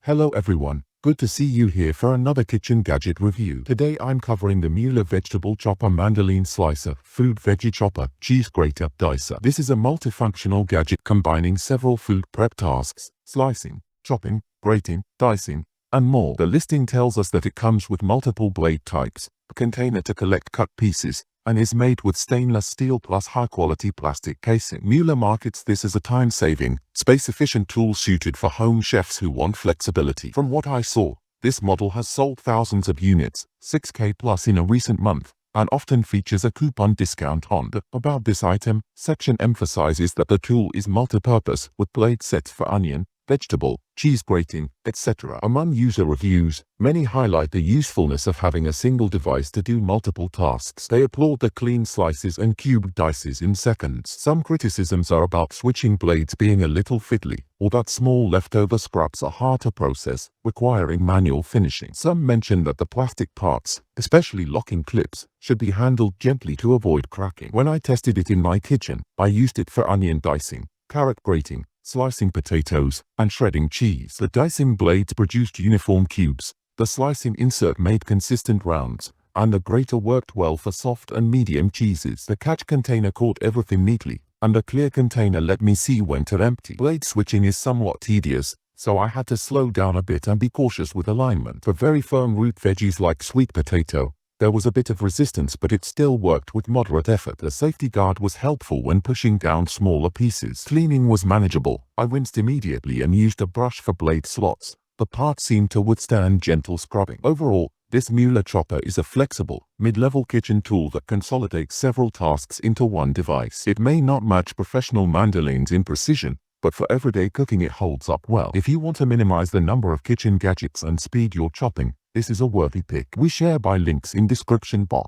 Hello everyone, good to see you here for another kitchen gadget review. Today I'm covering the Mueller vegetable chopper, mandoline slicer, food veggie chopper, cheese grater, dicer. This is a multifunctional gadget combining several food prep tasks: slicing, chopping, grating, dicing, and more. The listing tells us that it comes with multiple blade types, a container to collect cut pieces, and is made with stainless steel plus high-quality plastic casing. Mueller markets this as a time-saving, space-efficient tool suited for home chefs who want flexibility. From what I saw, this model has sold thousands of units, 6K plus in a recent month, and often features a coupon discount on the "About this item" section. Emphasizes that the tool is multi-purpose, with blade sets for onion, vegetable, cheese grating, etc. Among user reviews, many highlight the usefulness of having a single device to do multiple tasks. They applaud the clean slices and cubed dices in seconds. Some criticisms are about switching blades being a little fiddly, or that small leftover scraps are hard to process, requiring manual finishing. Some mention that the plastic parts, especially locking clips, should be handled gently to avoid cracking. When I tested it in my kitchen, I used it for onion dicing, carrot grating, slicing potatoes, and shredding cheese. The dicing blades produced uniform cubes, the slicing insert made consistent rounds, and the grater worked well for soft and medium cheeses. The catch container caught everything neatly, and a clear container let me see when to empty. Blade switching is somewhat tedious, so I had to slow down a bit and be cautious with alignment. For very firm root veggies like sweet potato, there was a bit of resistance, but it still worked with moderate effort. The safety guard was helpful when pushing down smaller pieces. Cleaning was manageable. I rinsed immediately and used a brush for blade slots. The part seemed to withstand gentle scrubbing. Overall, this Mueller chopper is a flexible, mid-level kitchen tool that consolidates several tasks into one device. It may not match professional mandolines in precision, but for everyday cooking it holds up well. If you want to minimize the number of kitchen gadgets and speed your chopping, this is a worthy pick. We share by links in description box.